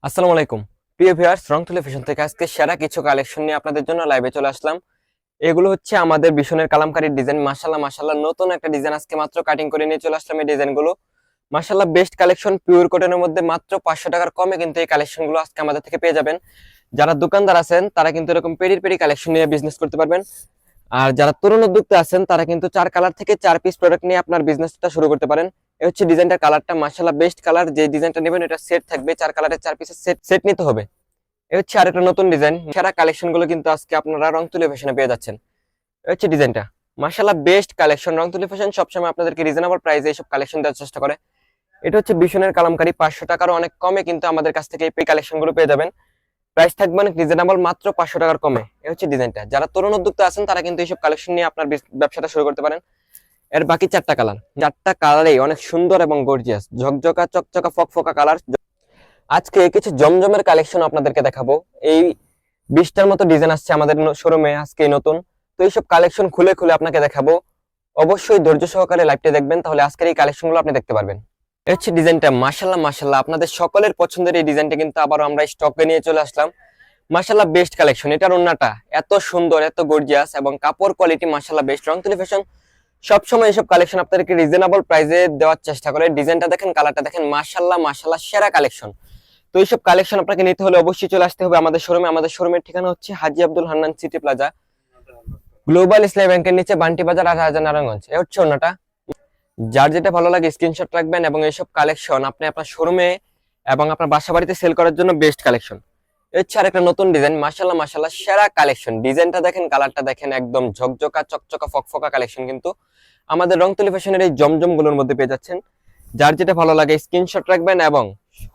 আসসালামু আলাইকুম প্রিয় ভিউয়ার্স, রং তুলি ফ্যাশন থেকে আজকে সেরা কিছু কালেকশন নিয়ে আপনাদের জন্য লাইভে চলে আসলাম। এগুলো হচ্ছে আমাদের ভীষণের কালামকারী ডিজাইন। মাশাআল্লাহ মাশাআল্লাহ, নতুন একটা ডিজাইন আজকে মাত্র কাটিং করে নিয়ে চলে আসলাম। এই ডিজাইনগুলো মাশাআল্লাহ বেস্ট কালেকশন, পিওর কটনের মধ্যে মাত্র 500 টাকার কমে কিন্তু এই কালেকশনগুলো আজকে আমাদের থেকে পেয়ে যাবেন। যারা দোকানদার আছেন তারা কিন্তু এরকম পেরি কালেকশন নিয়ে বিজনেস করতে পারবেন। আর যারা তরুণ উদ্যোক্তা আছেন তারা কিন্তু 4 কালার থেকে 4 পিস প্রোডাক্ট নিয়ে আপনার বিজনেসটা শুরু করতে পারেন। এই হচ্ছে ডিজাইনটার কালারটা, মাশাআল্লাহ বেস্ট কালার। যে ডিজাইনটা নেবেন এটা সেট থাকবে, 4 কালারের 4 পিসের সেট সেট নিতে হবে। এই হচ্ছে আরেকটা নতুন ডিজাইন। সেরা কালেকশন গুলো কিন্তু আজকে আপনারা রং তুলি ফ্যাশনে পেয়ে যাচ্ছেন। এই হচ্ছে ডিজাইনটা, মাশাআল্লাহ বেস্ট কালেকশন। রং তুলি ফ্যাশন সবসময় আপনাদেরকে রিজনেবল প্রাইসে এইসব কালেকশন দেওয়ার চেষ্টা করে। এটা হচ্ছে ভীষণের কালামকারী, 500 টাকারও অনেক কমে কিন্তু আমাদের কাছ থেকে এই কালেকশন গুলো পেয়ে যাবেন। প্রাইস থাকবে অনেক রিজনেবল, মাত্র 500 টাকার কমে। এই হচ্ছে ডিজাইনটা। যারা তরুণ উদ্যোক্তা আছেন তারা কিন্তু এইসব কালেকশন নিয়ে আপনার ব্যবসাটা শুরু করতে পারেন। এর বাকি 4টা কালার, 4টা কালারেই অনেক সুন্দর এবং গর্জিয়াস, ঝকঝকা চকচকা ফকফকা কালার। আজকে কিছু জমজমের কালেকশন আপনাদেরকে দেখাবো। এই 20টার মতো ডিজাইন আসছে আমাদের শোরুমে আজকে নতুন। তো এইসব কালেকশন খুলে খুলে আপনাকে দেখাবো। অবশ্যই ধৈর্য সহকারে লাইভটা দেখবেন, তাহলে আজকের এই কালেকশনগুলো আপনি দেখতে পারবেন। এই হচ্ছে ডিজাইনটা, মাশাআল্লাহ মাশাআল্লাহ, আপনাদের সকলের পছন্দের এই ডিজাইনটা কিন্তু আবারও আমরা স্টকে নিয়ে চলে আসলাম। মাশাআল্লাহ বেস্ট কালেকশন। এটার ওন্নাটা এত সুন্দর, এত গর্জিয়াস এবং কাপড় কোয়ালিটি মাশাআল্লাহ বেস্ট। রং তুলি ফ্যাশন সবসময় এইসব কালেকশন আপনাদেরকে রিজনেবল প্রাইসে দেওয়ার চেষ্টা করে। ডিজাইনটা দেখেন, কালারটা দেখেন, মাশাআল্লাহ মাশাআল্লাহ সেরা কালেকশন। তো এইসব কালেকশন আপনাকে নিতে হলে অবশ্যই চলে আসতে হবে আমাদের শোরুমে। আমাদের শোরুমের ঠিকানা হচ্ছে Haji Abdul Hannan City Plaza, Global Islami ব্যাংকের নিচে, বান্টি বাজার, রাজা নারায়ণগঞ্জ। এ হচ্ছে ওন্নাটা। যার যেটা ভালো লাগে স্ক্রিনশট রাখবেন এবং এইসব কালেকশন আপনি আপনার শোরুমে এবং আপনার বাসা বাড়িতে সেল করার জন্য বেস্ট কালেকশন। হচ্ছে আরেকটা নতুন ডিজাইন, মাশাআল্লাহ মাশাআল্লাহ সেরা কালেকশন। ডিজাইনটা দেখেন, কালারটা দেখেন, একদম ঝকঝকা চকচকা ফকফকা কালেকশন কিন্তু আমাদের রং তুলি ফ্যাশনের এই জমজম গুলোর মধ্যে পেয়ে যাচ্ছেন। যার যেটা ভালো লাগে স্ক্রিনশট রাখবেন এবং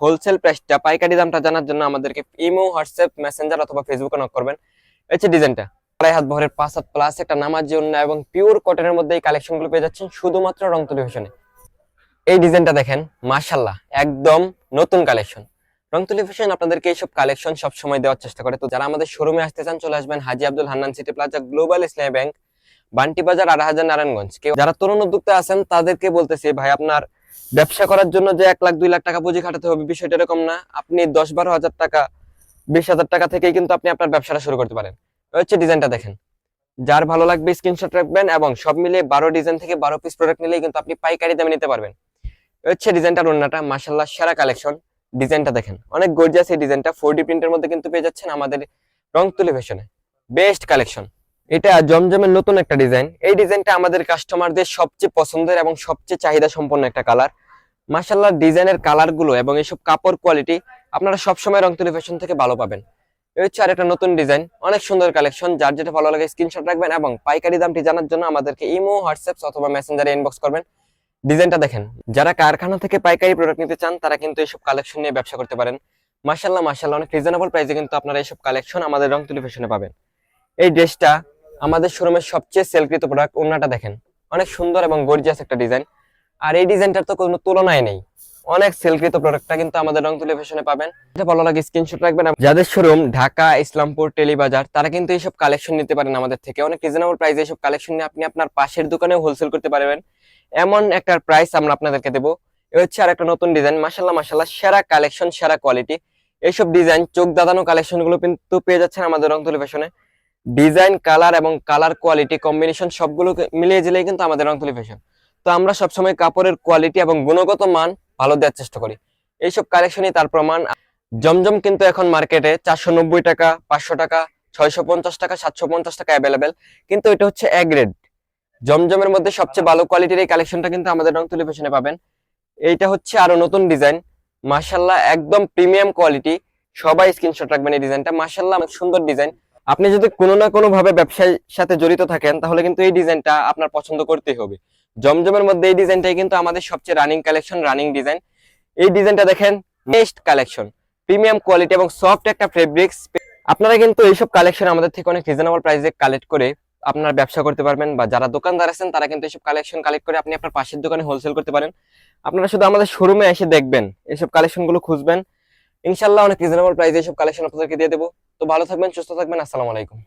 হোলসেল প্রাইসটা, পাইকারি দামটা জানার জন্য আমাদেরকে ইমো, হোয়াটসঅ্যাপ, মেসেঞ্জার অথবা ফেসবুকে নক করবেন। হচ্ছে ডিজাইনটা, আড়াই হাত ভরের 5 হাত প্লাস একটা নামাজি ওড়না এবং পিওর কটনের মধ্যে এই কালেকশনগুলো পেয়ে যাচ্ছেন শুধুমাত্র রং তুলি ফ্যাশনে। এই ডিজাইনটা দেখেন, মাশাআল্লাহ একদম নতুন কালেকশন। রং তুলি ফ্যাশন আপনাদেরকে এইসব কালেকশন সব সময় দেওয়ার চেষ্টা করে। তো যারা আমাদের শোরুমে আসতে চান চলে আসবেন Haji Abdul Hannan City Plaza, Global Islami bank, Banti Bazar, রাজা নারায়ণগঞ্জ। কেউ যারা তরুণ উদ্যোক্তা আছেন তাদেরকে বলতেছি, ভাই আপনার ব্যবসা করার জন্য যে 1 লাখ 2 লাখ টাকা পুঁজি খাটাতে হবে বিষয়টা এরকম না। আপনি 10-12 হাজার টাকা, 20,000 টাকা থেকেই কিন্তু আপনি আপনার ব্যবসাটা শুরু করতে পারেন। হচ্ছে ডিজাইনটা দেখেন, যার ভালো লাগবে স্ক্রিনশট রাখবেন এবং সব মিলিয়ে 12 ডিজাইন থেকে 12 পিস প্রোডাক্ট নিলেই কিন্তু আপনি পাইকারি দামে নিতে পারবেন। হচ্ছে ডিজাইনটার ওন্নাটা, মাশাআল্লাহ সেরা কালেকশন। ডিজাইনটা দেখেন, অনেক গর্জিয়াস। এই ডিজাইনটা 4D প্রিন্টের মধ্যে কিন্তু পেয়ে যাচ্ছেন আমাদের রং তুলি ফ্যাশনে। Best collection. এটা জমজমের নতুন একটা ডিজাইন। এই ডিজাইনটা আমাদের কাস্টমারদের সবচেয়ে পছন্দের এবং সবচেয়ে চাহিদা সম্পন্ন একটা কালার। মাশাআল্লাহ ডিজাইনের কালার গুলো এবং এইসব কাপড় কোয়ালিটি আপনারা সবসময় রং তুলি ফ্যাশন থেকে ভালো পাবেন। এই হচ্ছে আরেকটা নতুন ডিজাইন, অনেক সুন্দর কালেকশন। যার যেটা ভালো লাগে স্ক্রিনশট রাখবেন এবং পাইকারি দামটি জানার জন্য আমাদেরকে ইমো, হোয়াটসঅ্যাপ অথবা মেসেঞ্জারে ইনবক্স করবেন। ডিজাইনটা দেখেন, যারা কারখানা থেকে পাইকারি প্রোডাক্ট নিতে চান তারা কিন্তু এইসব কালেকশন নিয়ে ব্যবসা করতে পারেন। মাশাআল্লাহ মাশাআল্লাহ অনেক রিজনেবল প্রাইসে কিন্তু আপনারা এইসব কালেকশন আমাদের রং তুলি ফ্যাশনে পাবেন। এই ড্রেসটা আমাদের শোরুমের সবচেয়ে সেলকৃত প্রোডাক্ট। ওন্নাটা দেখেন, অনেক সুন্দর এবং গর্জিয়াস একটা ডিজাইন। আর এই ডিজাইনটার তো কোনো তুলনাই নেই। অনেক সেলকৃত প্রোডাক্টটা কিন্তু আমাদের রং তুলি ফ্যাশনে পাবেন। এটা ভালো লাগে স্ক্রিনশট রাখবেন। যাদের শোরুম ঢাকা, ইসলামপুর, টেলিবাজার, তারা কিন্তু এইসব কালেকশন নিতে পারেন আমাদের থেকে। অনেক রিজনেবল প্রাইসে এইসব কালেকশন নিয়ে আপনি আপনার পাশের দোকানেও হোলসেল করতে পারবেন। এমন একটা প্রাইস আমরা আপনাদেরকে দেবো। এ হচ্ছে আর একটা নতুন ডিজাইন, মাশাআল্লাহ মাশাআল্লাহ সেরা কালেকশন, সেরা কোয়ালিটি। এইসব ডিজাইন চোখ দাদানো কালেকশন গুলো কিন্তু পেয়ে যাচ্ছেন আমাদের রং তুলি ফ্যাশনে। ডিজাইন, কালার এবং কালার কোয়ালিটি কম্বিনেশন সবগুলো মিলিয়ে জিলেই কিন্তু আমাদের রং তুলি ফ্যাশন। তো আমরা সবসময় কাপড়ের কোয়ালিটি এবং গুণগত মান ভালো দেওয়ার চেষ্টা করি। এইসব কালেকশনই তার প্রমাণ। জমজম কিন্তু এখন মার্কেটে 490 টাকা, 500 টাকা, 650 টাকা, 750 টাকা অ্যাভেলেবেল। কিন্তু এটা হচ্ছে এ গ্রেড। জমজমের মধ্যে সবচেয়ে ভালো কোয়ালিটির এই কালেকশনটা কিন্তু আমাদের রং তুলি ফ্যাশনে পাবেন। এইটা হচ্ছে আরো নতুন ডিজাইন, মাশাআল্লাহ একদম প্রিমিয়াম কোয়ালিটি। সবাই স্ক্রিনশট রাখবেন এই ডিজাইনটা, মাশাআল্লাহ অনেক সুন্দর ডিজাইন। আপনি যদি কোনো না কোনো ভাবে ব্যবসার সাথে জড়িত থাকেন তাহলে কিন্তু এই ডিজাইনটা আপনার পছন্দ করতেই হবে। জমজমের মধ্যে এই ডিজাইনটাই কিন্তু আমাদের সবচেয়ে রানিং কালেকশন, রানিং ডিজাইন। এই ডিজাইনটা দেখেন, বেস্ট কালেকশন, প্রিমিয়াম কোয়ালিটি এবং সফট একটা ফেব্রিক্স। আপনারা কিন্তু এইসব কালেকশন আমাদের থেকে অনেক রিজনেবল প্রাইসে কালেক্ট করে আপনার ব্যবসা করতে পারবেন। বা যারা দোকানদার আছেন তারা কিন্তু এইসব কালেকশন কালেক্ট করে আপনি আপনার পাশের দোকানে হোলসেল করতে পারেন। আপনারা শুধু আমাদের শোরুমে এসে দেখবেন, এইসব কালেকশন গুলো খুঁজবেন, ইনশাআল্লাহ অনেক রিজনেবল প্রাইসে এইসব কালেকশন আপনাদেরকে দিয়ে দেবো। তো ভালো থাকবেন, সুস্থ থাকবেন, আসসালামু আলাইকুম।